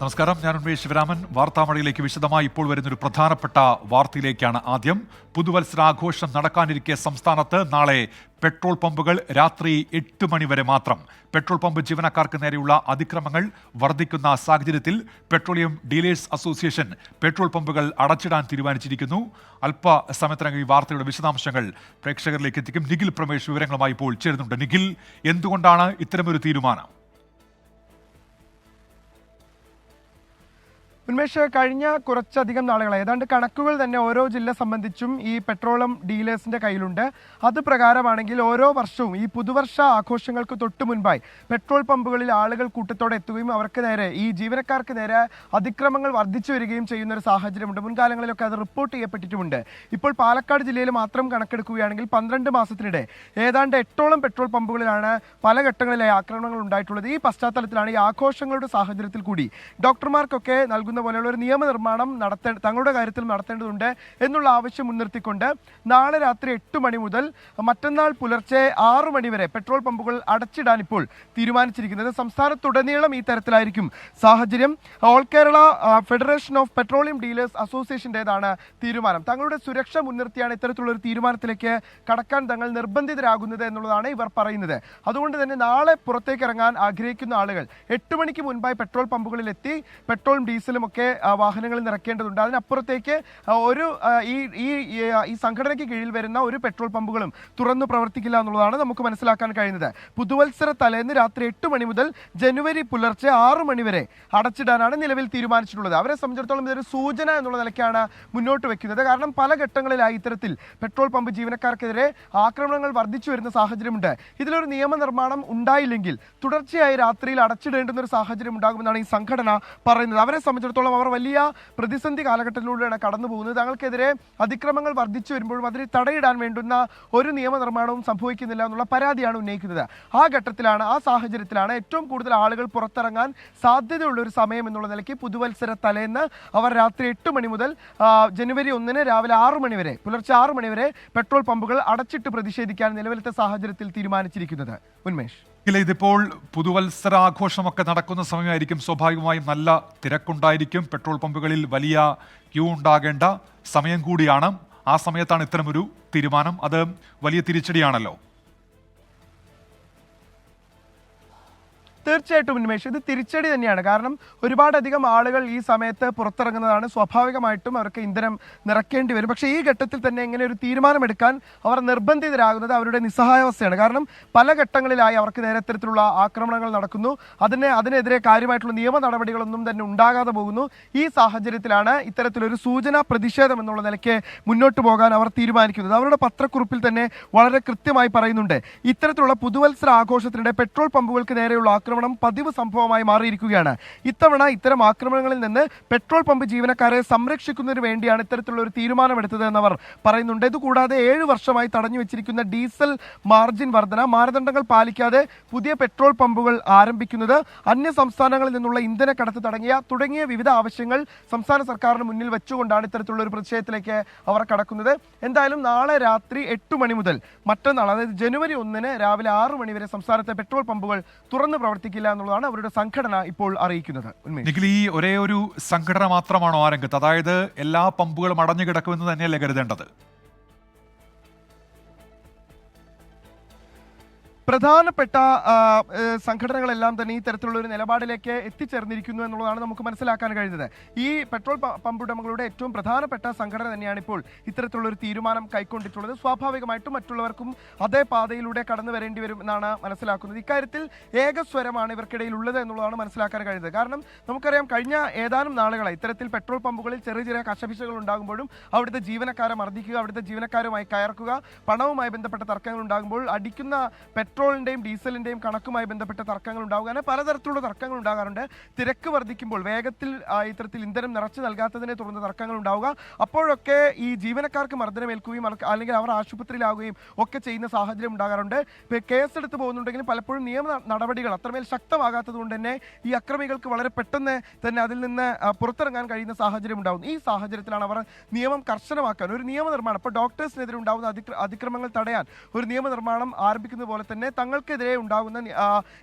നമസ്കാരം, ഞാൻ ഉന്മേഷ് ശിവരാമൻ. വാർത്താമഴയിലേക്ക് വിശദമായി ഇപ്പോൾ വരുന്നൊരു പ്രധാനപ്പെട്ട വാർത്തയിലേക്കാണ്. ആദ്യം, പുതുവത്സരാഘോഷം നടക്കാനിരിക്കെ സംസ്ഥാനത്ത് നാളെ പെട്രോൾ പമ്പുകൾ രാത്രി 8 മണി വരെ മാത്രം. പെട്രോൾ പമ്പ് ജീവനക്കാർക്ക് നേരെയുള്ള അതിക്രമങ്ങൾ വർദ്ധിക്കുന്ന സാഹചര്യത്തിൽ പെട്രോളിയം ഡീലേഴ്സ് അസോസിയേഷൻ പെട്രോൾ പമ്പുകൾ അടച്ചിടാൻ തീരുമാനിച്ചിരിക്കുന്നു. അല്പസമയത്തിനകം ഈ വാർത്തയുടെ വിശദാംശങ്ങൾ പ്രേക്ഷകരിലേക്ക് എത്തിക്കും. നിഖിൽ പ്രമേഷ് വിവരങ്ങളുമായി ഇപ്പോൾ ചേരുന്നുണ്ട്. നിഖിൽ, എന്തുകൊണ്ടാണ് ഇത്തരമൊരു തീരുമാനം? ഉന്മേഷ്, കഴിഞ്ഞ കുറച്ചധികം നാളുകളായി ഏതാണ്ട് കണക്കുകൾ തന്നെ ഓരോ ജില്ല സംബന്ധിച്ചും ഈ പെട്രോളം ഡീലേഴ്സിന്റെ കയ്യിലുണ്ട്. അത് പ്രകാരമാണെങ്കിൽ ഓരോ വർഷവും ഈ പുതുവർഷ ആഘോഷങ്ങൾക്ക് തൊട്ടു മുൻപായി പെട്രോൾ പമ്പുകളിൽ ആളുകൾ കൂട്ടത്തോടെ എത്തുകയും അവർക്ക് നേരെ, ഈ ജീവനക്കാർക്ക് നേരെ അതിക്രമങ്ങൾ വർദ്ധിച്ചു വരികയും ചെയ്യുന്ന ഒരു സാഹചര്യമുണ്ട്. മുൻകാലങ്ങളിലൊക്കെ അത് റിപ്പോർട്ട് ചെയ്യപ്പെട്ടിട്ടുമുണ്ട്. ഇപ്പോൾ പാലക്കാട് ജില്ലയിൽ മാത്രം കണക്കെടുക്കുകയാണെങ്കിൽ 12 മാസത്തിനിടെ ഏതാണ്ട് 8ഓളം പെട്രോൾ പമ്പുകളിലാണ് പല ഘട്ടങ്ങളിലായി ആക്രമണങ്ങൾ ഉണ്ടായിട്ടുള്ളത്. ഈ പശ്ചാത്തലത്തിലാണ് ഈ ആഘോഷങ്ങളുടെ സാഹചര്യത്തിൽ കൂടി ഡോക്ടർമാർക്കൊക്കെ നൽകുന്ന പോലെയുള്ള ഒരു നിയമനിർമ്മാണം തങ്ങളുടെ കാര്യത്തിൽ നടത്തേണ്ടതുണ്ട് എന്നുള്ള ആവശ്യം മുൻനിർത്തിക്കൊണ്ട് നാളെ രാത്രി 8 മണി മുതൽ മറ്റന്നാൾ പുലർച്ചെ 6 മണി വരെ പെട്രോൾ പമ്പുകൾ അടച്ചിടാൻ ഇപ്പോൾ തീരുമാനിച്ചിരിക്കുന്നത്. സംസ്ഥാനത്തുടനീളം ഈ തരത്തിലായിരിക്കും സാഹചര്യം. All Kerala federation of petroleum dealers അസോസിയേഷൻ്റേതാണ് തീരുമാനം. തങ്ങളുടെ സുരക്ഷ മുൻനിർത്തിയാണ് ഇത്തരത്തിലുള്ളൊരു തീരുമാനത്തിലേക്ക് കടക്കാൻ തങ്ങൾ നിർബന്ധിതരാകുന്നത് എന്നുള്ളതാണ് ഇവർ പറയുന്നത്. അതുകൊണ്ട് തന്നെ നാളെ പുറത്തേക്ക് ഇറങ്ങാൻ ആഗ്രഹിക്കുന്ന ആളുകൾ 8 മണിക്ക് മുൻപായി പെട്രോൾ പമ്പുകളിൽ എത്തി പെട്രോളും ഡീസലും ഒക്കെ വാഹനങ്ങളിൽ നിറയ്ക്കേണ്ടതുണ്ട്. അതിനപ്പുറത്തേക്ക് ഒരു ഈ സംഘടനയ്ക്ക് കീഴിൽ വരുന്ന ഒരു പെട്രോൾ പമ്പുകളും തുറന്നു പ്രവർത്തിക്കില്ല എന്നുള്ളതാണ് നമുക്ക് മനസ്സിലാക്കാൻ കഴിയുന്നത്. പുതുവത്സര തലേന്ന് രാത്രി 8 മണി മുതൽ ജനുവരി പുലർച്ചെ 6 മണി വരെ അടച്ചിടാനാണ് നിലവിൽ തീരുമാനിച്ചിട്ടുള്ളത്. അവരെ സംബന്ധിച്ചിടത്തോളം ഇതൊരു സൂചന എന്നുള്ള നിലയ്ക്കാണ് മുന്നോട്ട് വെക്കുന്നത്. കാരണം പല ഘട്ടങ്ങളിലായി ഇത്തരത്തിൽ പെട്രോൾ പമ്പ് ജീവനക്കാർക്കെതിരെ ആക്രമണങ്ങൾ വർദ്ധിച്ചു വരുന്ന സാഹചര്യമുണ്ട്. ഇതിലൊരു നിയമനിർമ്മാണം ഉണ്ടായില്ലെങ്കിൽ തുടർച്ചയായി രാത്രിയിൽ അടച്ചിടേണ്ടുന്ന ഒരു സാഹചര്യം ഉണ്ടാകുമെന്നാണ് ഈ സംഘടന പറയുന്നത്. അവരെ സംബന്ധിച്ചിടത്തോളം അവർ വലിയ പ്രതിസന്ധി കാലഘട്ടത്തിലൂടെയാണ് കടന്നു പോകുന്നത്. തങ്ങൾക്കെതിരെ അതിക്രമങ്ങൾ വർദ്ധിച്ചു വരുമ്പോഴും അതിന് തടയിടാൻ വേണ്ടുന്ന ഒരു നിയമനിർമ്മാണവും സംഭവിക്കുന്നില്ല എന്നുള്ള പരാതിയാണ് ഉന്നയിക്കുന്നത്. ആ ഘട്ടത്തിലാണ്, ആ സാഹചര്യത്തിലാണ് ഏറ്റവും കൂടുതൽ ആളുകൾ പുറത്തിറങ്ങാൻ സാധ്യതയുള്ള ഒരു സമയം എന്നുള്ള നിലയ്ക്ക് പുതുവത്സര തലേന്ന് അവർ രാത്രി 8 മണി മുതൽ ജനുവരി 1 രാവിലെ 6 മണി വരെ, പുലർച്ചെ 6 മണി വരെ പെട്രോൾ പമ്പുകൾ അടച്ചിട്ട് പ്രതിഷേധിക്കാൻ നിലവിലത്തെ സാഹചര്യത്തിൽ തീരുമാനിച്ചിരിക്കുന്നത്. ഉന്മേഷ്, ഇതിപ്പോൾ പുതുവത്സരാഘോഷമൊക്കെ നടക്കുന്ന സമയമായിരിക്കും. സ്വാഭാവികമായും നല്ല തിരക്കുണ്ടായിരിക്കും. പെട്രോൾ പമ്പുകളിൽ വലിയ ക്യൂ ഉണ്ടാകേണ്ട സമയം കൂടിയാണ്. ആ സമയത്താണ് ഇത്തരമൊരു തീരുമാനം. അത് വലിയ തിരിച്ചടിയാണല്ലോ. തീർച്ചയായിട്ടും ഉന്മേഷ്, ഇത് തിരിച്ചടി തന്നെയാണ്. കാരണം ഒരുപാടധികം ആളുകൾ ഈ സമയത്ത് പുറത്തിറങ്ങുന്നതാണ്. സ്വാഭാവികമായിട്ടും അവർക്ക് ഇന്ധനം നിറയ്ക്കേണ്ടി വരും. പക്ഷേ ഈ ഘട്ടത്തിൽ തന്നെ ഇങ്ങനെ ഒരു തീരുമാനമെടുക്കാൻ അവർ നിർബന്ധിതരാകുന്നത് അവരുടെ നിസ്സഹായാവസ്ഥയാണ്. കാരണം പല ഘട്ടങ്ങളിലായി അവർക്ക് നേരെ ഇത്തരത്തിലുള്ള ആക്രമണങ്ങൾ നടക്കുന്നു. അതിനെതിരെ കാര്യമായിട്ടുള്ള നിയമ നടപടികളൊന്നും തന്നെ ഉണ്ടാകാതെ പോകുന്നു. ഈ സാഹചര്യത്തിലാണ് ഇത്തരത്തിലൊരു സൂചനാ പ്രതിഷേധം എന്നുള്ള നിലയ്ക്ക് മുന്നോട്ട് പോകാൻ അവർ തീരുമാനിക്കുന്നത്. അവരുടെ പത്രക്കുറിപ്പിൽ തന്നെ വളരെ കൃത്യമായി പറയുന്നുണ്ട്, ഇത്തരത്തിലുള്ള പുതുവത്സര ആഘോഷത്തിനിടെ പെട്രോൾ പമ്പുകൾക്ക് നേരെയുള്ള ആക്രമണം പതിവ് സംഭവമായി മാറിയിരിക്കുകയാണ്. ഇത്തവണ ഇത്തരം ആക്രമണങ്ങളിൽ നിന്ന് പെട്രോൾ പമ്പ് ജീവനക്കാരെ സംരക്ഷിക്കുന്നതിന് വേണ്ടിയാണ് ഇത്തരത്തിലുള്ള ഒരു തീരുമാനമെടുത്തത് എന്നവർ പറയുന്നുണ്ട്. ഇതുകൂടാതെ 7 വർഷമായി തടഞ്ഞു വെച്ചിരിക്കുന്ന ഡീസൽ മാർജിൻ വർധന, മാനദണ്ഡങ്ങൾ പാലിക്കാതെ പുതിയ പെട്രോൾ പമ്പുകൾ ആരംഭിക്കുന്നത്, അന്യ സംസ്ഥാനങ്ങളിൽ നിന്നുള്ള ഇന്ധനക്കടത്ത് തുടങ്ങിയ വിവിധ ആവശ്യങ്ങൾ സംസ്ഥാന സർക്കാരിന് മുന്നിൽ വെച്ചുകൊണ്ടാണ് ഇത്തരത്തിലുള്ള ഒരു പ്രതിഷേധത്തിലേക്ക് അവർ കടക്കുന്നത്. എന്തായാലും നാളെ രാത്രി 8 മണി മുതൽ മറ്റന്നാൾ, അതായത് ജനുവരി 1 രാവിലെ 6 മണി വരെ സംസ്ഥാനത്തെ പെട്രോൾ പമ്പുകൾ തുറന്നു പ്രവർത്തിക്കില്ല എന്നുള്ളതാണ് അവരുടെ സംഘടന ഇപ്പോൾ അറിയിക്കുന്നത്. ഈ ഒരേ ഒരു സംഘടന മാത്രമാണോ ആ രംഗത്ത്? അതായത് എല്ലാ പമ്പുകളും അടഞ്ഞു കിടക്കുമെന്ന് തന്നെയല്ലേ കരുതേണ്ടത്? പ്രധാനപ്പെട്ട സംഘടനകളെല്ലാം തന്നെ ഈ തരത്തിലുള്ള ഒരു നിലപാടിലേക്ക് എത്തിച്ചേർന്നിരിക്കുന്നു എന്നുള്ളതാണ് നമുക്ക് മനസ്സിലാക്കാൻ കഴിയുന്നത്. ഈ പെട്രോൾ പമ്പ് ഉടമകളുടെ ഏറ്റവും പ്രധാനപ്പെട്ട സംഘടന തന്നെയാണ് ഇപ്പോൾ ഇത്തരത്തിലുള്ള ഒരു തീരുമാനം കൈക്കൊണ്ടിട്ടുള്ളത്. സ്വാഭാവികമായിട്ടും മറ്റുള്ളവർക്കും അതേ പാതയിലൂടെ കടന്നു വരേണ്ടി വരും എന്നാണ് മനസ്സിലാക്കുന്നത്. ഇക്കാര്യത്തിൽ ഏകസ്വരമാണ് ഇവർക്കിടയിൽ ഉള്ളത് എന്നുള്ളതാണ് മനസ്സിലാക്കാൻ കഴിയുന്നത്. കാരണം നമുക്കറിയാം, കഴിഞ്ഞ ഏതാനും നാളുകളായി ഇത്തരത്തിൽ പെട്രോൾ പമ്പുകളിൽ ചെറിയ ചെറിയ കശപിശകൾ ഉണ്ടാകുമ്പോഴും അവിടുത്തെ ജീവനക്കാരെ മർദ്ദിക്കുക, അവിടുത്തെ ജീവനക്കാരുമായി കയർക്കുക, പണവുമായി ബന്ധപ്പെട്ട തർക്കങ്ങൾ ഉണ്ടാകുമ്പോൾ അടിക്കുന്ന പെട്രോളിന്റെയും ഡീസലിന്റെയും കണക്കുമായി ബന്ധപ്പെട്ട തർക്കങ്ങൾ ഉണ്ടാവുക, അങ്ങനെ പലതരത്തിലുള്ള തർക്കങ്ങൾ ഉണ്ടാകാറുണ്ട്. തിരക്ക് വർദ്ധിക്കുമ്പോൾ വേഗത്തിൽ ഇത്തരത്തിൽ ഇന്ധനം നിറച്ചു നൽകാത്തതിനെ തുടർന്ന് തർക്കങ്ങൾ ഉണ്ടാവുക, അപ്പോഴൊക്കെ ഈ ജീവനക്കാർക്ക് മർദ്ദനമേൽക്കുകയും അല്ലെങ്കിൽ അവർ ആശുപത്രിയിലാവുകയും ഒക്കെ ചെയ്യുന്ന സാഹചര്യം ഉണ്ടാകാറുണ്ട്. കേസെടുത്ത് പോകുന്നുണ്ടെങ്കിലും പലപ്പോഴും നിയമ നടപടികൾ അത്രമേൽ ശക്തമാകാത്തത് കൊണ്ട് തന്നെ ഈ അക്രമികൾക്ക് വളരെ പെട്ടെന്ന് തന്നെ അതിൽ നിന്ന് പുറത്തിറങ്ങാൻ കഴിയുന്ന സാഹചര്യം ഉണ്ടാകുന്നു. ഈ സാഹചര്യത്തിലാണ് അവർ നിയമം കർശനമാക്കാൻ ഒരു നിയമനിർമ്മാണം, ഇപ്പോൾ ഡോക്ടേഴ്സിനെതിരെ ഉണ്ടാകുന്ന അതിക്രമങ്ങൾ തടയാൻ ഒരു നിയമനിർമ്മാണം ആരംഭിക്കുന്നത് പോലെ തന്നെ തന്നെ തങ്ങൾക്കെതിരെ ഉണ്ടാകുന്ന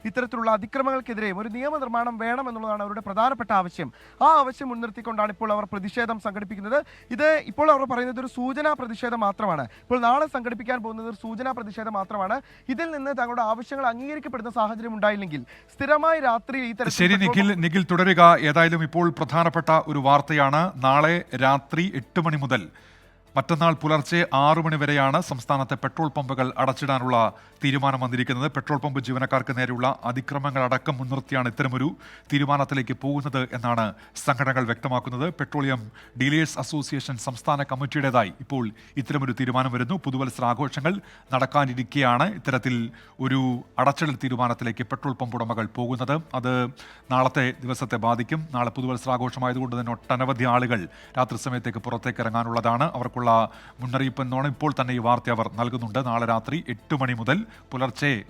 ഇത്തരത്തിലുള്ള അതിക്രമങ്ങൾക്കെതിരെയും ഒരു നിയമനിർമ്മാണം വേണമെന്നുള്ളതാണ് അവരുടെ പ്രധാനപ്പെട്ട ആവശ്യം. ആ ആവശ്യം മുൻനിർത്തിക്കൊണ്ടാണ് ഇപ്പോൾ അവർ പ്രതിഷേധം സംഘടിപ്പിക്കുന്നത്. ഇത് ഇപ്പോൾ അവർ പറയുന്നത് ഒരു സൂചനാ പ്രതിഷേധം മാത്രമാണ്. ഇപ്പോൾ നാളെ സംഘടിപ്പിക്കാൻ പോകുന്നത് ഒരു സൂചനാ പ്രതിഷേധം മാത്രമാണ്. ഇതിൽ നിന്ന് തങ്ങളുടെ ആവശ്യങ്ങൾ അംഗീകരിക്കപ്പെടുന്ന സാഹചര്യം ഉണ്ടായില്ലെങ്കിൽ സ്ഥിരമായി രാത്രി ഈ ശരി നിഖിൽ തുടരുക. ഏതായാലും ഇപ്പോൾ പ്രധാനപ്പെട്ട ഒരു വാർത്തയാണ്. നാളെ രാത്രി 8 മണി മുതൽ മറ്റന്നാൾ പുലർച്ചെ 6 മണി വരെയാണ് സംസ്ഥാനത്തെ പെട്രോൾ പമ്പുകൾ അടച്ചിടാനുള്ള തീരുമാനം വന്നിരിക്കുന്നത്. പെട്രോൾ പമ്പ് ജീവനക്കാർക്ക് നേരെയുള്ള അതിക്രമങ്ങളടക്കം മുൻനിർത്തിയാണ് ഇത്തരമൊരു തീരുമാനത്തിലേക്ക് പോകുന്നത് എന്നാണ് സംഘടനകൾ വ്യക്തമാക്കുന്നത്. പെട്രോളിയം ഡീലേഴ്സ് അസോസിയേഷൻ സംസ്ഥാന കമ്മിറ്റിയുടേതായി ഇപ്പോൾ ഇത്തരമൊരു തീരുമാനം വരുന്നു. പുതുവത്സരാഘോഷങ്ങൾ നടക്കാനിരിക്കെയാണ് ഇത്തരത്തിൽ ഒരു അടച്ചിടൽ തീരുമാനത്തിലേക്ക് പെട്രോൾ പമ്പ് ഉടമകൾ പോകുന്നത്. അത് നാളത്തെ ദിവസത്തെ ബാധിക്കും. നാളെ പുതുവത്സരാഘോഷമായതുകൊണ്ട് തന്നെ ഒട്ടനവധി ആളുകൾ രാത്രി സമയത്തേക്ക് പുറത്തേക്ക് ഇറങ്ങാനുള്ളതാണ്. അവർക്കുള്ള മുന്നറിയിപ്പ് എന്നോണം ഇപ്പോൾ തന്നെ ഈ വാർത്ത അവർ നൽകുന്നുണ്ട്. നാളെ രാത്രി 8 മണി മുതൽ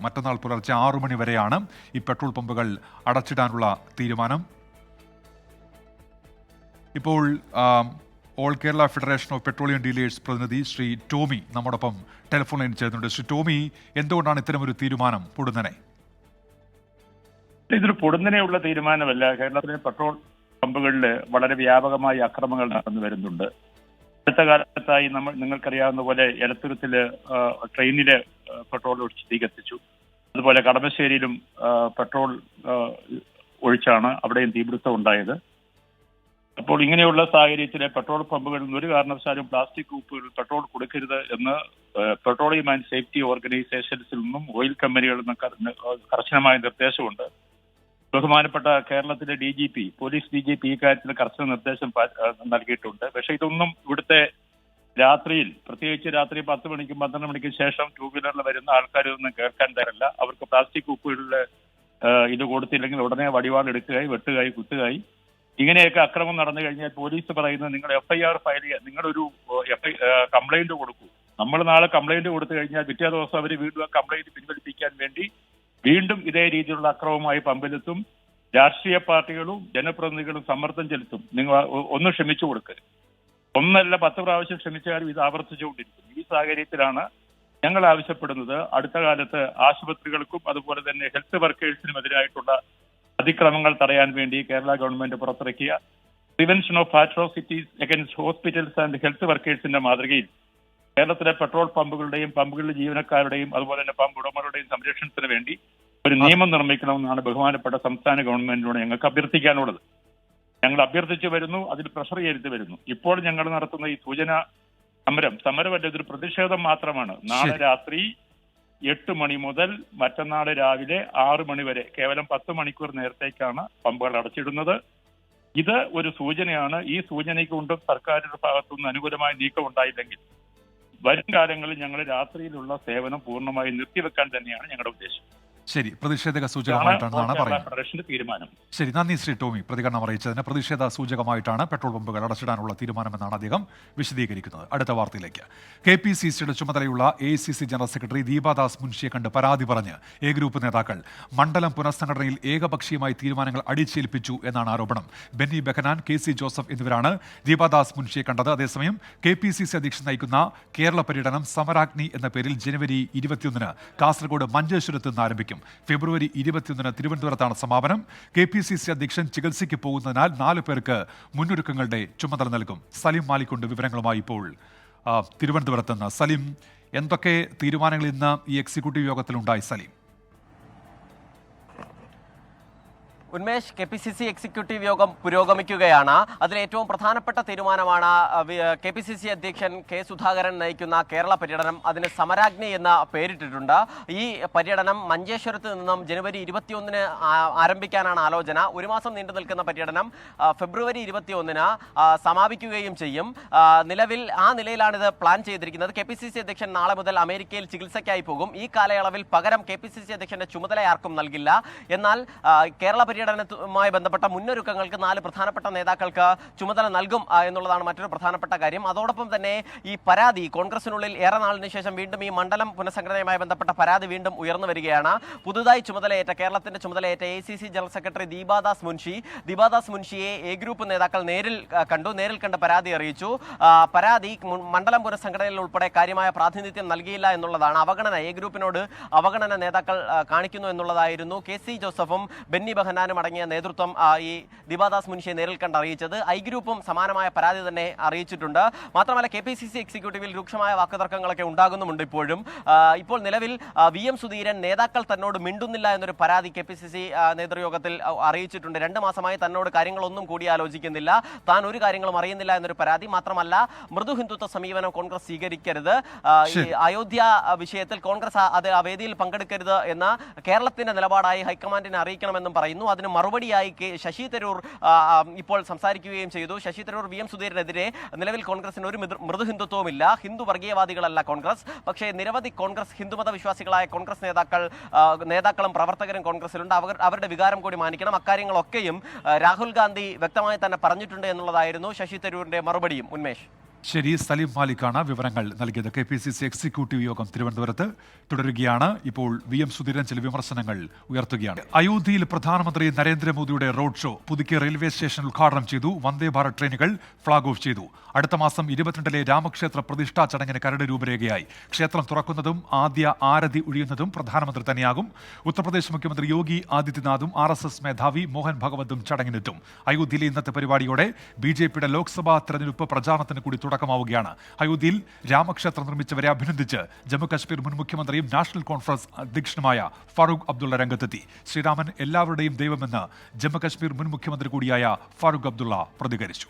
മറ്റന്നാൾ പുലർച്ചെ 6 മണി വരെയാണ് ഈ പെട്രോൾ പമ്പുകൾ അടച്ചിടാനുള്ള തീരുമാനം. ഇപ്പോൾ all Kerala federation of petroleum dealers പ്രതിനിധി ശ്രീ ടോമി നമ്മോടൊപ്പം ടെലിഫോൺ ലൈൻ ചേർന്നുണ്ട്. ശ്രീ ടോമി, എന്തുകൊണ്ടാണ് ഇത്തരമൊരു തീരുമാനം പൊടുന്നനെ? ഇതൊരു പൊടുന്നനെയുള്ള തീരുമാനമല്ല. കേരളത്തിലെ പെട്രോൾ പമ്പുകളിൽ വളരെ വ്യാപകമായി അക്രമങ്ങൾ നടന്നു വരുന്നുണ്ട്. അടുത്ത കാലത്തായി നിങ്ങൾക്കറിയാവുന്ന പോലെ എലത്തുരുത്തില് ട്രെയിനില് പെട്രോൾ ഒഴിച്ച് തീ കത്തിച്ചു. അതുപോലെ കടമശ്ശേരിയിലും പെട്രോൾ ഒഴിച്ചാണ് അവിടെയും തീപിടുത്തം ഉണ്ടായത്. അപ്പോൾ ഇങ്ങനെയുള്ള സാഹചര്യത്തിൽ പെട്രോൾ പമ്പുകളിൽ നിന്ന് ഒരു കാരണവശാലും പ്ലാസ്റ്റിക് കുപ്പികളിൽ പെട്രോൾ കൊടുക്കരുത് എന്ന് പെട്രോളിയം ആൻഡ് സേഫ്റ്റി ഓർഗനൈസേഷൻസിൽ നിന്നും ഓയിൽ കമ്പനികളിൽ നിന്നും കർശനമായ നിർദ്ദേശമുണ്ട്. ബഹുമാനപ്പെട്ട കേരളത്തിലെ DGP, പോലീസ് DGP ഈ കാര്യത്തിൽ കർശന നിർദ്ദേശം നൽകിയിട്ടുണ്ട്. പക്ഷെ ഇതൊന്നും ഇവിടുത്തെ രാത്രിയിൽ, പ്രത്യേകിച്ച് രാത്രി 10 മണിക്കും 12 മണിക്കും ശേഷം 2 വീലറിൽ വരുന്ന ആൾക്കാരൊന്നും കേൾക്കാൻ തരല്ല. അവർക്ക് പ്ലാസ്റ്റിക് കുപ്പികളിൽ ഇത് കൊടുത്തില്ലെങ്കിൽ ഉടനെ വടിവാൾ എടുക്കുകയായി, വെട്ടുകയായി, കുത്തുകയായി, ഇങ്ങനെയൊക്കെ അക്രമം നടന്നു കഴിഞ്ഞാൽ പോലീസ് പറയുന്നത് നിങ്ങൾ FIR ഫയൽ ചെയ്യുക, നിങ്ങളൊരു കംപ്ലൈന്റ് കൊടുക്കൂ. നമ്മൾ നാളെ കംപ്ലൈന്റ് കൊടുത്തു കഴിഞ്ഞാൽ പിറ്റേ ദിവസം അവർ വീണ്ടും കംപ്ലൈന്റ് പിൻവലിപ്പിക്കാൻ വേണ്ടി വീണ്ടും ഇതേ രീതിയിലുള്ള അക്രമവുമായി പമ്പിലെത്തും. രാഷ്ട്രീയ പാർട്ടികളും ജനപ്രതിനിധികളും സമ്മർദ്ദം ചെലുത്തും. നിങ്ങൾ ഒന്ന് ക്ഷമിച്ചു കൊടുക്കുക. 1 അല്ല 10 പ്രാവശ്യം ക്ഷമിച്ചാലും ഇത് ആവർത്തിച്ചുകൊണ്ടിരിക്കും. ഈ സാഹചര്യത്തിലാണ് ഞങ്ങൾ ആവശ്യപ്പെടുന്നത് അടുത്ത കാലത്ത് ആശുപത്രികൾക്കും അതുപോലെ തന്നെ ഹെൽത്ത് വർക്കേഴ്സിനും എതിരായിട്ടുള്ള അതിക്രമങ്ങൾ തടയാൻ വേണ്ടി കേരള ഗവൺമെന്റ് പുറത്തിറക്കിയ prevention of atrocities against hospitals and health വർക്കേഴ്സിന്റെ മാതൃകയിൽ കേരളത്തിലെ പെട്രോൾ പമ്പുകളുടെയും പമ്പുകളിലെ ജീവനക്കാരുടെയും അതുപോലെ തന്നെ പമ്പ് ഉടമകളുടെയും സംരക്ഷണത്തിന് വേണ്ടി ഒരു നിയമം നിർമ്മിക്കണമെന്നാണ് ബഹുമാനപ്പെട്ട സംസ്ഥാന ഗവൺമെന്റിനോട് ഞങ്ങൾക്ക് അഭ്യർത്ഥിക്കാനുള്ളത്. ഞങ്ങൾ അഭ്യർത്ഥിച്ചു വരുന്നു, അതിൽ പ്രഷർ ചെയ്തു വരുന്നു. ഇപ്പോൾ ഞങ്ങൾ നടത്തുന്ന ഈ സൂചന സമരമല്ല, ഇതൊരു പ്രതിഷേധം മാത്രമാണ്. നാളെ രാത്രി 8 മണി മുതൽ മറ്റന്നാൾ രാവിലെ 6 മണി വരെ കേവലം 10 മണിക്കൂർ നേരത്തേക്കാണ് പമ്പുകൾ അടച്ചിടുന്നത്. ഇത് ഒരു സൂചനയാണ്. ഈ സൂചനയ്ക്ക് കൊണ്ടും സർക്കാരിന്റെ ഭാഗത്തുനിന്ന് അനുകൂലമായ നീക്കം ഉണ്ടായില്ലെങ്കിൽ വരും കാലങ്ങളിൽ ഞങ്ങൾ രാത്രിയിലുള്ള സേവനം പൂർണ്ണമായി നിർത്തിവെക്കാൻ തന്നെയാണ് ഞങ്ങളുടെ ഉദ്ദേശം. ശരി, പ്രതിഷേധക സൂചകമായിട്ടാണ് പറയുന്നത്. തീരുമാനം. ശരി, നന്ദി ശ്രീ ടോമി പ്രതികരണം അറിയിച്ചതിന്. പ്രതിഷേധ സൂചകമായിട്ടാണ് പെട്രോൾ പമ്പുകൾ അടച്ചിടാനുള്ള തീരുമാനമെന്നാണ് അദ്ദേഹം വിശദീകരിക്കുന്നത്. അടുത്ത വാർത്തയിലേക്ക്. KPCCയുടെ ചുമതലയുള്ള AICC ജനറൽ സെക്രട്ടറി ദീപാദാസ് മുൻഷിയെ കണ്ട് പരാതി പറഞ്ഞ് A ഗ്രൂപ്പ് നേതാക്കൾ മണ്ഡലം പുനഃസംഘടനയിൽ ഏകപക്ഷീയമായി തീരുമാനങ്ങൾ അടിച്ചേൽപ്പിച്ചു എന്നാണ് ആരോപണം. ബെന്നി ബെഹനാൻ, KC ജോസഫ് എന്നിവരാണ് ദീപാദാസ് മുൻഷിയെ കണ്ടത്. അതേസമയം KPCC അധ്യക്ഷൻ നയിക്കുന്ന കേരള പര്യടനം സമരാഗ്നി എന്ന പേരിൽ ജനുവരി 21 കാസർഗോഡ് മഞ്ചേശ്വരത്ത് നിന്ന് ആരംഭിക്കും. ഫെബ്രുവരി 21 തിരുവനന്തപുരത്താണ് സമാപനം. KPCC അധ്യക്ഷൻ ചികിത്സയ്ക്ക് പോകുന്നതിനാൽ 4 പേർക്ക് മുന്നൊരുക്കങ്ങളുടെ ചുമതല നൽകും. സലീം മാലിക്കുണ്ട് വിവരങ്ങളുമായി ഇപ്പോൾ തിരുവനന്തപുരത്ത് നിന്ന്. സലീം, എന്തൊക്കെ തീരുമാനങ്ങൾ ഇന്ന് ഈ എക്സിക്യൂട്ടീവ് യോഗത്തിലുണ്ടായി? സലീം. ഉന്മേഷ്, KPCC എക്സിക്യൂട്ടീവ് യോഗം പുരോഗമിക്കുകയാണ്. അതിൽ ഏറ്റവും പ്രധാനപ്പെട്ട തീരുമാനമാണ് KPCC അധ്യക്ഷൻ K സുധാകരൻ നയിക്കുന്ന കേരള പര്യടനം. അതിന് സമരാഗ്നി എന്ന പേരിട്ടിട്ടുണ്ട്. ഈ പര്യടനം മഞ്ചേശ്വരത്ത് നിന്നും ജനുവരി 21 ആരംഭിക്കാനാണ് ആലോചന. 1 മാസം നീണ്ടു നിൽക്കുന്ന പര്യടനം ഫെബ്രുവരി 21 സമാപിക്കുകയും ചെയ്യും. നിലവിൽ ആ നിലയിലാണിത് പ്ലാൻ ചെയ്തിരിക്കുന്നത്. KPCC അധ്യക്ഷൻ നാളെ മുതൽ അമേരിക്കയിൽ ചികിത്സയ്ക്കായി പോകും. ഈ കാലയളവിൽ പകരം KPCC അധ്യക്ഷന്റെ ചുമതല ആർക്കും നൽകില്ല. എന്നാൽ കേരള പര്യടനം പര്യടനവുമായി ബന്ധപ്പെട്ട മുന്നൊരുക്കങ്ങൾക്ക് 4 പ്രധാനപ്പെട്ട നേതാക്കൾക്ക് ചുമതല നൽകും എന്നുള്ളതാണ് മറ്റൊരു പ്രധാനപ്പെട്ട കാര്യം. അതോടൊപ്പം തന്നെ ഈ പരാതി കോൺഗ്രസിനുള്ളിൽ ഏറെ നാളിന് ശേഷം വീണ്ടും ഈ മണ്ഡലം പുനഃസംഘടനയുമായി ബന്ധപ്പെട്ട പരാതി വീണ്ടും ഉയർന്നു വരികയാണ്. പുതുതായി കേരളത്തിന്റെ ചുമതലയേറ്റ ACC ജനറൽ സെക്രട്ടറി ദീപാദാസ് മുൻഷിയെ എ ഗ്രൂപ്പ് നേതാക്കൾ നേരിൽ കണ്ട് പരാതി അറിയിച്ചു. പരാതി മണ്ഡലം പുനഃസംഘടനയിൽ ഉൾപ്പെടെ കാര്യമായ പ്രാതിനിധ്യം നൽകിയില്ല എന്നുള്ളതാണ്. എ ഗ്രൂപ്പിനോട് അവഗണന നേതാക്കൾ കാണിക്കുന്നു എന്നുള്ളതായിരുന്നു KC ജോസഫും ബെന്നി ബെഹനാനും അടങ്ങിയ നേതൃത്വം ഈ ദീപാദാസ് മുൻഷിയെ നേരിൽ കണ്ട് അറിയിച്ചത്. ഐ ഗ്രൂപ്പും സമാനമായ പരാതി തന്നെ അറിയിച്ചിട്ടുണ്ട്. മാത്രമല്ല KPCC എക്സിക്യൂട്ടീവിൽ രൂക്ഷമായ വാക്കുതർക്കങ്ങളൊക്കെ ഉണ്ടാകുന്നുമുണ്ട്. ഇപ്പോൾ നിലവിൽ VM സുധീരൻ നേതാക്കൾ തന്നോട് മിണ്ടുന്നില്ല എന്നൊരു പരാതി KPCC നേതൃയോഗത്തിൽ അറിയിച്ചിട്ടുണ്ട്. 2 മാസമായി തന്നോട് കാര്യങ്ങളൊന്നും കൂടിയാലോചിക്കുന്നില്ല, താൻ ഒരു കാര്യങ്ങളും അറിയുന്നില്ല എന്നൊരു പരാതി. മാത്രമല്ല മൃദു ഹിന്ദുത്വ സമീപനം കോൺഗ്രസ് സ്വീകരിക്കരുത്, ഈ അയോധ്യ വിഷയത്തിൽ കോൺഗ്രസ് ആ വേദിയിൽ പങ്കെടുക്കരുത് എന്ന കേരളത്തിന്റെ നിലപാടായി ഹൈക്കമാൻഡിനെ അറിയിക്കണമെന്നും പറയുന്നു. അതിന് മറുപടിയായി ശശി തരൂർ ഇപ്പോൾ സംസാരിക്കുകയും ചെയ്തു. ശശി തരൂർ VM സുധീരനെതിരെ നിലവിൽ കോൺഗ്രസിന് ഒരു മൃദു ഹിന്ദുത്വവുമില്ല, ഹിന്ദു വർഗീയവാദികളല്ല കോൺഗ്രസ്, പക്ഷേ നിരവധി കോൺഗ്രസ് ഹിന്ദുമത വിശ്വാസികളായ കോൺഗ്രസ് നേതാക്കളും പ്രവർത്തകരും കോൺഗ്രസിലുണ്ട്, അവരുടെ വികാരം കൂടി മാനിക്കണം. അക്കാര്യങ്ങളൊക്കെയും രാഹുൽ ഗാന്ധി വ്യക്തമായി തന്നെ പറഞ്ഞിട്ടുണ്ട് എന്നുള്ളതായിരുന്നു ശശി തരൂരിന്റെ മറുപടിയും. ഉന്മേഷ്. ശരി, സലീം മാലിക്കാണ് വിവരങ്ങൾ നൽകിയത്. KPCC എക്സിക്യൂട്ടീവ് യോഗം തിരുവനന്തപുരത്ത് തുടരുകയാണ്. ഇപ്പോൾ VM സുധീരൻ ചില വിമർശനങ്ങൾ ഉയർത്തുകയാണ്. അയോധ്യയിൽ പ്രധാനമന്ത്രി നരേന്ദ്രമോദിയുടെ റോഡ് ഷോ പുതുക്കിയ റെയിൽവേ സ്റ്റേഷൻ ഉദ്ഘാടനം ചെയ്തു. വന്ദേ ഭാരത് ട്രെയിനുകൾ ഫ്ളാഗ് ഓഫ് ചെയ്തു. അടുത്ത മാസം 22 രാമക്ഷേത്ര പ്രതിഷ്ഠാ ചടങ്ങിന് കരട് രൂപരേഖയായി. ക്ഷേത്രം തുറക്കുന്നതും ആദ്യ ആരതി ഒഴിയുന്നതും പ്രധാനമന്ത്രി തന്നെയാകും. ഉത്തർപ്രദേശ് മുഖ്യമന്ത്രി യോഗി ആദിത്യനാഥും RSS മേധാവി മോഹൻ ഭഗവതും ചടങ്ങിനെത്തും. അയോധ്യയിലെ ഇന്നത്തെ പരിപാടിയോടെ BJPയുടെ ലോക്സഭാ തെരഞ്ഞെടുപ്പ് പ്രചാരണത്തിന് കൂടി തുടക്കമാവുകയാണ്. അയോധ്യയിൽ രാമക്ഷേത്രം നിർമ്മിച്ചവരെ അഭിനന്ദിച്ച് ജമ്മുകശ്മീർ മുൻ മുഖ്യമന്ത്രിയും നാഷണൽ കോൺഫറൻസ് അധ്യക്ഷനുമായ ഫാറൂഖ് അബ്ദുള്ള രംഗത്തെത്തി. ശ്രീരാമൻ എല്ലാവരുടെയും ദൈവമെന്ന് ജമ്മുകശ്മീർ മുൻ മുഖ്യമന്ത്രി കൂടിയായ ഫാറൂഖ് അബ്ദുള്ള പ്രതികരിച്ചു.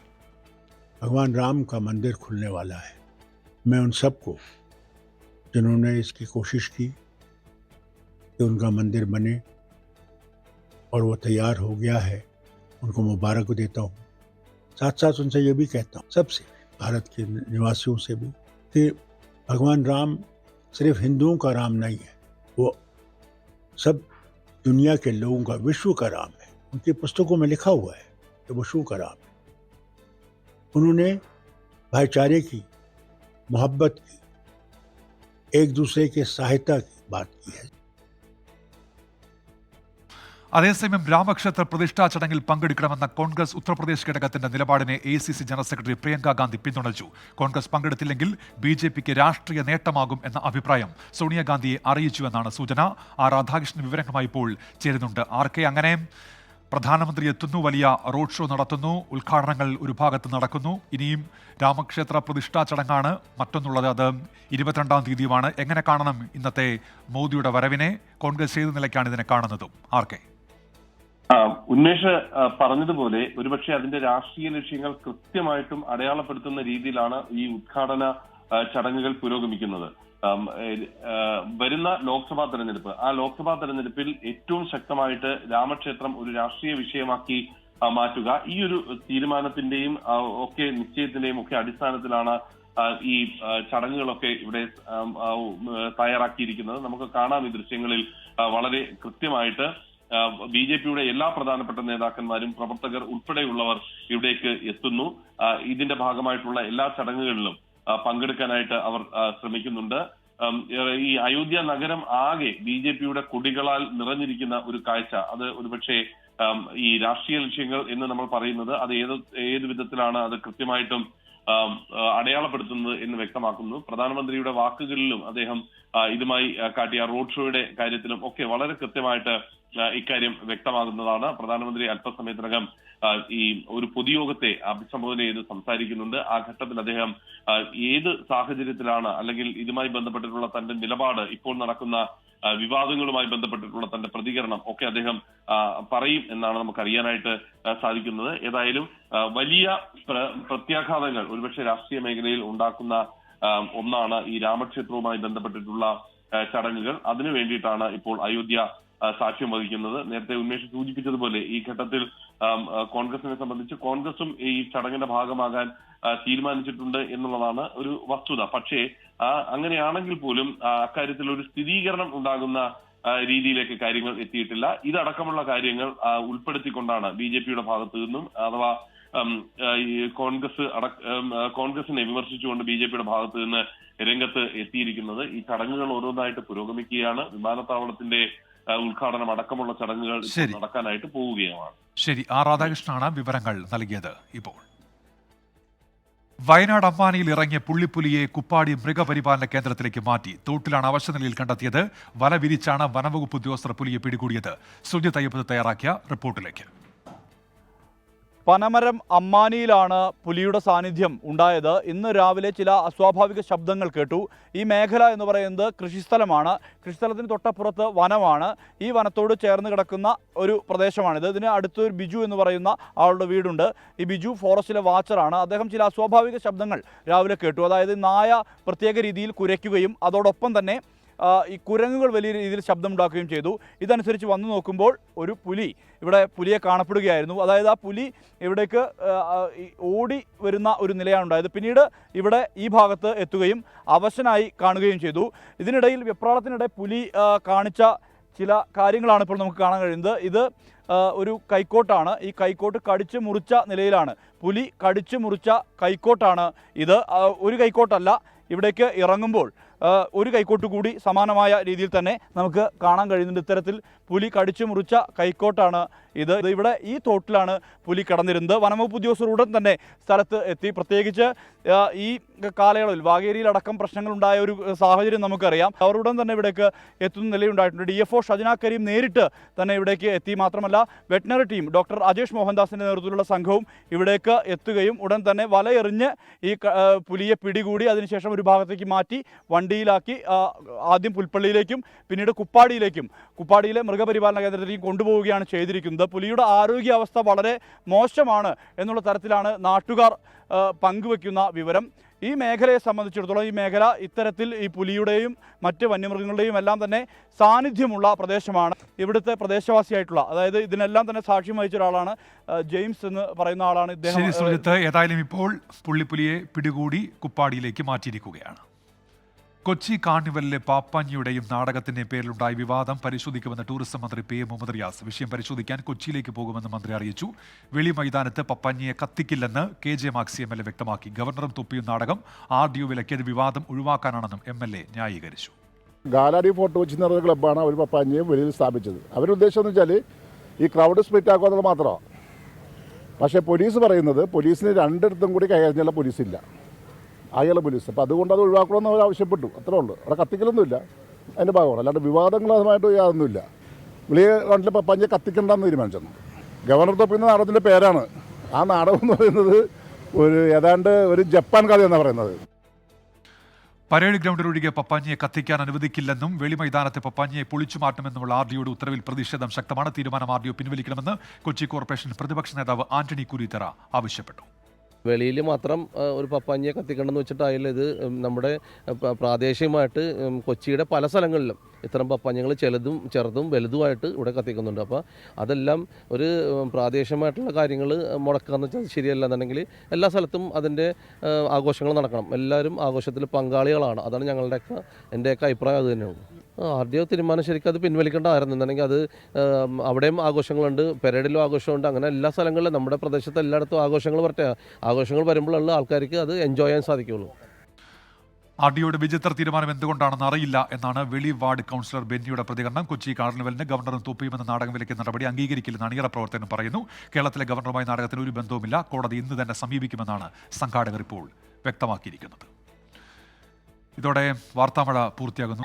भगवान राम का मंदिर खुलने वाला है. मैं उन सबको जिन्होंने इसकी कोशिश की कि उनका मंदिर बने और वो तैयार हो गया है, उनको मुबारक देता हूँ. साथ साथ उनसे ये भी कहता हूँ, सबसे, भारत के निवासियों से भी, कि भगवान राम सिर्फ हिंदुओं का राम नहीं है, वो सब दुनिया के लोगों का, विश्व का राम है. उनकी पुस्तकों में लिखा हुआ है कि विश्व का राम है. उन्होंने भाईचारे की, मोहब्बत की, एक दूसरे के सहायता की बात की है. അതേസമയം രാമക്ഷേത്ര പ്രതിഷ്ഠാ ചടങ്ങിൽ പങ്കെടുക്കണമെന്ന കോൺഗ്രസ് ഉത്തർപ്രദേശ് ഘടകത്തിന്റെ നിലപാടിനെ ACC general secretary Priyanka Gandhi പിന്തുണച്ചു. കോൺഗ്രസ് പങ്കെടുത്തില്ലെങ്കിൽ BJPക്ക് രാഷ്ട്രീയ നേട്ടമാകും എന്ന അഭിപ്രായം സോണിയാഗാന്ധിയെ അറിയിച്ചുവെന്നാണ് സൂചന. രാധാകൃഷ്ണൻ വിവരങ്ങളുമായി ഇപ്പോൾ ചേരുന്നുണ്ട്. അങ്ങനെ പ്രധാനമന്ത്രി എത്തുന്നു, വലിയ റോഡ് ഷോ നടത്തുന്നു, ഉദ്ഘാടനങ്ങൾ ഒരു ഭാഗത്ത് നടക്കുന്നു. ഇനിയും രാമക്ഷേത്ര പ്രതിഷ്ഠാ ചടങ്ങാണ് മറ്റൊന്നുള്ളത്, അത് 22-ാം തീയതിയുമാണ്. എങ്ങനെ കാണണം ഇന്നത്തെ മോദിയുടെ വരവിനെ? കോൺഗ്രസ് ഏത് നിലയ്ക്കാണ് ഇതിനെ കാണുന്നതും? ഉന്മേഷ് പറഞ്ഞതുപോലെ ഒരുപക്ഷെ അതിന്റെ രാഷ്ട്രീയ ലക്ഷ്യങ്ങൾ കൃത്യമായിട്ടും അടയാളപ്പെടുത്തുന്ന രീതിയിലാണ് ഈ ഉദ്ഘാടന ചടങ്ങുകൾ പുരോഗമിക്കുന്നത്. വരുന്ന ലോക്സഭാ തെരഞ്ഞെടുപ്പ്, ആ ലോക്സഭാ തെരഞ്ഞെടുപ്പിൽ ഏറ്റവും ശക്തമായിട്ട് രാമക്ഷേത്രം ഒരു രാഷ്ട്രീയ വിഷയമാക്കി മാറ്റുക, ഈ ഒരു തീരുമാനത്തിന്റെയും ഒക്കെ നിശ്ചയത്തിന്റെയും ഒക്കെ അടിസ്ഥാനത്തിലാണ് ഈ ചടങ്ങുകളൊക്കെ ഇവിടെ തയ്യാറാക്കിയിരിക്കുന്നത്. നമുക്ക് കാണാം ഈ ദൃശ്യങ്ങളിൽ വളരെ കൃത്യമായിട്ട് BJPയുടെ എല്ലാ പ്രധാനപ്പെട്ട നേതാക്കന്മാരും പ്രവർത്തകർ ഉൾപ്പെടെയുള്ളവർ ഇവിടേക്ക് എത്തുന്നു. ഇതിന്റെ ഭാഗമായിട്ടുള്ള എല്ലാ ചടങ്ങുകളിലും പങ്കെടുക്കാനായിട്ട് അവർ ശ്രമിക്കുന്നുണ്ട്. ഈ അയോധ്യ നഗരം ആകെ BJPയുടെ കൊടികളാൽ നിറഞ്ഞിരിക്കുന്ന ഒരു കാഴ്ച, അത് ഒരുപക്ഷെ ഈ രാഷ്ട്രീയ ലക്ഷ്യങ്ങൾ എന്ന് നമ്മൾ പറയുന്നത് അത് ഏത് വിധത്തിലാണ് അത് കൃത്യമായിട്ടും അടയാളപ്പെടുത്തുന്നത് എന്ന് വ്യക്തമാക്കുന്നു. പ്രധാനമന്ത്രിയുടെ വാക്കുകളിലും അദ്ദേഹം ഇതുമായി കാട്ടിയ റോഡ് ഷോയുടെ കാര്യത്തിലും ഒക്കെ വളരെ കൃത്യമായിട്ട് ഇക്കാര്യം വ്യക്തമാകുന്നതാണ്. പ്രധാനമന്ത്രി അല്പസമയത്തിനകം ഈ ഒരു പൊതുയോഗത്തെ അഭിസംബോധന ചെയ്ത് സംസാരിക്കുന്നുണ്ട്. ആ ഘട്ടത്തിൽ അദ്ദേഹം ഏത് സാഹചര്യത്തിലാണ്, അല്ലെങ്കിൽ ഇതുമായി ബന്ധപ്പെട്ടിട്ടുള്ള തന്റെ നിലപാട്, ഇപ്പോൾ നടക്കുന്ന വിവാദങ്ങളുമായി ബന്ധപ്പെട്ടിട്ടുള്ള തന്റെ പ്രതികരണം ഒക്കെ അദ്ദേഹം പറയും എന്നാണ് നമുക്ക് അറിയാനായിട്ട് സാധിക്കുന്നത്. ഏതായാലും വലിയ പ്രത്യാഘാതങ്ങൾ ഒരുപക്ഷെ രാഷ്ട്രീയ മേഖലയിൽ ഉണ്ടാക്കുന്ന ഒന്നാണ് ഈ രാമക്ഷേത്രവുമായി ബന്ധപ്പെട്ടിട്ടുള്ള ചടങ്ങുകൾ. അതിനു വേണ്ടിയിട്ടാണ് ഇപ്പോൾ അയോധ്യ സാക്ഷ്യം വഹിക്കുന്നത്. നേരത്തെ ഉന്മേഷ് സൂചിപ്പിച്ചതുപോലെ ഈ ഘട്ടത്തിൽ കോൺഗ്രസിനെ സംബന്ധിച്ച് കോൺഗ്രസും ഈ ചടങ്ങിന്റെ ഭാഗമാകാൻ തീരുമാനിച്ചിട്ടുണ്ട് എന്നുള്ളതാണ് ഒരു വസ്തുത. പക്ഷേ അങ്ങനെയാണെങ്കിൽ പോലും അക്കാര്യത്തിൽ ഒരു സ്ഥിരീകരണം ഉണ്ടാകുന്ന രീതിയിലേക്ക് കാര്യങ്ങൾ എത്തിയിട്ടില്ല. ഇതടക്കമുള്ള കാര്യങ്ങൾ ഉൾപ്പെടുത്തിക്കൊണ്ടാണ് BJPയുടെ ഭാഗത്തു നിന്നും അഥവാ കോൺഗ്രസിനെ വിമർശിച്ചുകൊണ്ട് BJPയുടെ ഭാഗത്ത് നിന്ന് രംഗത്ത് എത്തിയിരിക്കുന്നത്. ഈ ചടങ്ങുകൾ ഓരോന്നായിട്ട് പുരോഗമിക്കുകയാണ്. വിമാനത്താവളത്തിന്റെ ഉദ്ഘാടനം അടക്കമുള്ള ചടങ്ങുകൾ നടക്കാനായിട്ട് പോവുകയാണ്. ശരി, രാധാകൃഷ്ണനാണ് വിവരങ്ങൾ നൽകിയത്. ഇപ്പോൾ വയനാട് അമ്പാനിയിൽ ഇറങ്ങിയ പുള്ളിപ്പുലിയെ കുപ്പാടി മൃഗപരിപാലന കേന്ദ്രത്തിലേക്ക് മാറ്റി. തോട്ടിലാണ് അവശനിലയിൽ കണ്ടെത്തിയത്. വല വിരിച്ചാണ് വനംവകുപ്പ് ഉദ്യോഗസ്ഥർ പുലിയെ പിടികൂടിയത്. സുജിത് അയ്യപ്പത് തയ്യാറാക്കിയ റിപ്പോർട്ടിലേക്ക്. പനമരം അമ്മാനിയിലാണ് പുലിയുടെ സാന്നിധ്യം ഉണ്ടായത്. ഇന്ന് രാവിലെ ചില അസ്വാഭാവിക ശബ്ദങ്ങൾ കേട്ടു. ഈ മേഖല എന്ന് പറയുന്നത് കൃഷിസ്ഥലമാണ്. കൃഷിസ്ഥലത്തിന് തൊട്ടപ്പുറത്ത് വനമാണ്. ഈ വനത്തോട് ചേർന്ന് കിടക്കുന്ന ഒരു പ്രദേശമാണിത്. ഇതിന് അടുത്തൊരു ബിജു എന്ന് പറയുന്ന ആളുടെ വീടുണ്ട്. ഈ ബിജു ഫോറസ്റ്റിലെ വാച്ചറാണ്. അദ്ദേഹം ചില അസ്വാഭാവിക ശബ്ദങ്ങൾ രാവിലെ കേട്ടു. അതായത് നായ പ്രത്യേക രീതിയിൽ കുരയ്ക്കുകയും അതോടൊപ്പം തന്നെ ഈ കുരങ്ങുകൾ വലിയ രീതിയിൽ ശബ്ദമുണ്ടാക്കുകയും ചെയ്തു. ഇതനുസരിച്ച് വന്നു നോക്കുമ്പോൾ ഒരു പുലി ഇവിടെ പുലിയെ കാണപ്പെടുകയായിരുന്നു. അതായത് ആ പുലി ഇവിടേക്ക് ഓടി വരുന്ന ഒരു നിലയാണ് ഉണ്ടായത്. പിന്നീട് ഇവിടെ ഈ ഭാഗത്ത് എത്തുകയും അവശനായി കാണുകയും ചെയ്തു. ഇതിനിടയിൽ വെപ്രാളത്തിനിടെ പുലി കാണിച്ച ചില കാര്യങ്ങളാണ് ഇപ്പോൾ നമുക്ക് കാണാൻ കഴിയുന്നത്. ഇത് ഒരു കൈക്കോട്ടാണ്. ഈ കൈക്കോട്ട് കടിച്ചു മുറിച്ച നിലയിലാണ്. പുലി കടിച്ചു മുറിച്ച കൈക്കോട്ടാണ് ഇത്. ഒരു കൈക്കോട്ടല്ല, ഇവിടേക്ക് ഇറങ്ങുമ്പോൾ ഒരു കൈക്കോട്ട് കൂടി സമാനമായ രീതിയിൽ തന്നെ നമുക്ക് കാണാൻ കഴിയുന്നുണ്ട്. ഇത്തരത്തിൽ പുലി കടിച്ചു മുറിച്ച കൈക്കോട്ടാണ് ഇത്. ഇവിടെ ഈ തോട്ടിലാണ് പുലി കിടന്നിരുന്നത്. വനംവകുപ്പ് ഉദ്യോഗസ്ഥർ ഉടൻ തന്നെ സ്ഥലത്ത് എത്തി. പ്രത്യേകിച്ച് ഈ കാലയളവിൽ വാഗേരിയിലടക്കം പ്രശ്നങ്ങളുണ്ടായ ഒരു സാഹചര്യം നമുക്കറിയാം. അവർ ഉടൻ തന്നെ ഇവിടേക്ക് എത്തുന്ന നിലയുണ്ടായിട്ടുണ്ട്. DFO ഷജന കരീം നേരിട്ട് തന്നെ ഇവിടേക്ക് എത്തി. മാത്രമല്ല വെറ്റിനറി ടീം ഡോക്ടർ അജേഷ് മോഹൻദാസിൻ്റെ നേതൃത്വത്തിലുള്ള സംഘവും ഇവിടേക്ക് എത്തുകയും ഉടൻ തന്നെ വലയെറിഞ്ഞ് ഈ പുലിയെ പിടികൂടി അതിനുശേഷം ഒരു ഭാഗത്തേക്ക് മാറ്റി വണ്ടിയിലാക്കി ആദ്യം പുൽപ്പള്ളിയിലേക്കും പിന്നീട് കുപ്പാടിയിലെ മൃഗപരിപാലന കേന്ദ്രത്തിലേക്കും കൊണ്ടുപോവുകയാണ് ചെയ്തിരിക്കുന്നത്. പുലിയുടെ ആരോഗ്യാവസ്ഥ വളരെ മോശമാണ് എന്നുള്ള തരത്തിലാണ് നാട്ടുകാർ പങ്കുവെക്കുന്ന വിവരം. ഈ മേഖലയെ സംബന്ധിച്ചിടത്തോളം ഈ മേഖല ഇത്തരത്തിൽ ഈ പുലിയുടെയും മറ്റ് വന്യമൃഗങ്ങളുടെയും എല്ലാം തന്നെ സാന്നിധ്യമുള്ള പ്രദേശമാണ്. ഇവിടുത്തെ പ്രദേശവാസിയായിട്ടുള്ള, അതായത് ഇതിനെല്ലാം തന്നെ സാക്ഷ്യം വഹിച്ച ഒരാളാണ് ജെയിംസ് എന്ന് പറയുന്ന ആളാണ് ഇദ്ദേഹം. ഏതായാലും ഇപ്പോൾ പുള്ളിപ്പുലിയെ പിടികൂടി കുപ്പാടിയിലേക്ക് മാറ്റിയിരിക്കുകയാണ്. കൊച്ചി കാർണിവലിലെ പാപ്പാഞ്ഞിയുടെയും നാടകത്തിന്റെയും പേരിലുണ്ടായ വിവാദം പരിശോധിക്കുമെന്ന് ടൂറിസം മന്ത്രി PM മുഹമ്മദ് റിയാസ്. വിഷയം പരിശോധിക്കാൻ കൊച്ചിയിലേക്ക് പോകുമെന്ന് മന്ത്രി അറിയിച്ചു. വെളി മൈതാനത്ത് പപ്പാഞ്ഞിയെ കത്തിക്കില്ലെന്ന് KJ മാക്സി MLA വ്യക്തമാക്കി. ഗവർണറും തൊപ്പിയും നാടകം RDO വിലക്കിയത് വിവാദം ഒഴിവാക്കാനാണെന്നും MLA ന്യായീകരിച്ചു. ഗാലറി ഫോർട്ട് കൊച്ചി എന്ന് പറയുന്ന ക്ലബ്ബാണ് അവർ പപ്പാഞ്ഞിയെ വെളിയിൽ സ്ഥാപിച്ചത്. അവരുടെ ഉദ്ദേശം എന്ന് വെച്ചാൽ ഈ ക്രൗഡ് സ്പ്ലിറ്റ് ആക്കുക എന്നുള്ളത് മാത്രമാണ്. പക്ഷേ പോലീസ് പറയുന്നത് പോലീസിന് രണ്ടിടത്തും കൂടി കൈകാര്യമുള്ള പോലീസില്ല, അയാളെ പോലീസ്. അപ്പോൾ അതുകൊണ്ട് അത് ഒഴിവാക്കണമെന്ന് അവർ ആവശ്യപ്പെട്ടു. അത്രേ ഉള്ളൂ. അവിടെ കത്തിക്കലൊന്നുമില്ല, അതിൻ്റെ ഭാഗമാണ്. അല്ലാണ്ട് വിവാദങ്ങൾ അതുമായിട്ട് യാതൊന്നുമില്ല. വെളിയെ കണ്ടിൽ പപ്പാഞ്ഞിയെ കത്തിക്കണ്ടെന്ന് തീരുമാനിച്ചത്. ഗവർണർ തൊപ്പിന്ന നാടകത്തിൻ്റെ പേരാണ്. ആ നാടകം എന്ന് പറയുന്നത് ഏതാണ്ട് ഒരു ജപ്പാൻ കഥയെന്നാണ് പറയുന്നത്. പരേഡ് ഗ്രൗണ്ടിലൊഴികെ പപ്പാഞ്ഞിയെ കത്തിക്കാൻ അനുവദിക്കില്ലെന്നും വെളിമൈതാനത്തെ പപ്പാഞ്ഞിയെ പൊളിച്ചു മാറ്റുമെന്നുമുള്ള RDOയുടെ ഉത്തരവിൽ പ്രതിഷേധം ശക്തമാണ്. തീരുമാനം RDO പിൻവലിക്കണമെന്ന് കൊച്ചി കോർപ്പറേഷൻ പ്രതിപക്ഷ നേതാവ് ആന്റണി കുരിത്തറ ആവശ്യപ്പെട്ടു. വെളിയിൽ മാത്രം ഒരു പപ്പാഞ്ഞിയെ കത്തിക്കണമെന്ന് വെച്ചിട്ടായാലും ഇത് നമ്മുടെ പ്രാദേശികമായിട്ട് കൊച്ചിയുടെ പല സ്ഥലങ്ങളിലും ഇത്തരം പപ്പാഞ്ഞികൾ ചെറുതും വലുതുമായിട്ട് ഇവിടെ കത്തിക്കുന്നുണ്ട്. അപ്പോൾ അതെല്ലാം ഒരു പ്രാദേശികമായിട്ടുള്ള കാര്യങ്ങൾ മുടക്കാന്ന് വെച്ചാൽ ശരിയല്ല. എന്നുണ്ടെങ്കിൽ എല്ലാ സ്ഥലത്തും അതിൻ്റെ ആഘോഷങ്ങൾ നടക്കണം. എല്ലാവരും ആഘോഷത്തിൽ പങ്കാളികളാണ്. അതാണ് എൻ്റെയൊക്കെ അഭിപ്രായം. അത് തന്നെയാണ്. RDO തീരുമാനം ശരിക്കും അത് പിൻവലിക്കേണ്ടതായിരുന്നു. എന്നുണ്ടെങ്കിൽ അത് അവിടെയും ആഘോഷങ്ങളുണ്ട്, പെരേഡിലും ആഘോഷമുണ്ട്. അങ്ങനെ എല്ലാ സ്ഥലങ്ങളിലും നമ്മുടെ പ്രദേശത്ത് എല്ലായിടത്തും ആഘോഷങ്ങൾ വരട്ടെ. ആഘോഷങ്ങൾ വരുമ്പോഴുള്ള ആൾക്കാർക്ക് അത് എൻജോയ് ചെയ്യാൻ സാധിക്കുകയുള്ളൂ. RDOയുടെ വിചിത്ര തീരുമാനം എന്തുകൊണ്ടാണെന്ന് അറിയില്ല എന്നാണ് വെളി വാർഡ് കൗൺസിലർ ബെന്നിയുടെ പ്രതികരണം. കൊച്ചി കാർണിവലിന് ഗവർണറും തൊപ്പിയുമെന്ന നാടകം വിലക്കിയ നടപടി അംഗീകരിക്കില്ലെന്ന് അണിയറ പ്രവർത്തകൻ പറയുന്നു. കേരളത്തിലെ ഗവർണറുമായി നാടകത്തിന് ഒരു ബന്ധവുമില്ല. കോടതി ഇന്ന് തന്നെ സമീപിക്കുമെന്നാണ് സംഘാടകർ ഇപ്പോൾ വ്യക്തമാക്കിയിരിക്കുന്നത്. ഇതോടെ വാർത്താമഴ പൂർത്തിയാകുന്നു.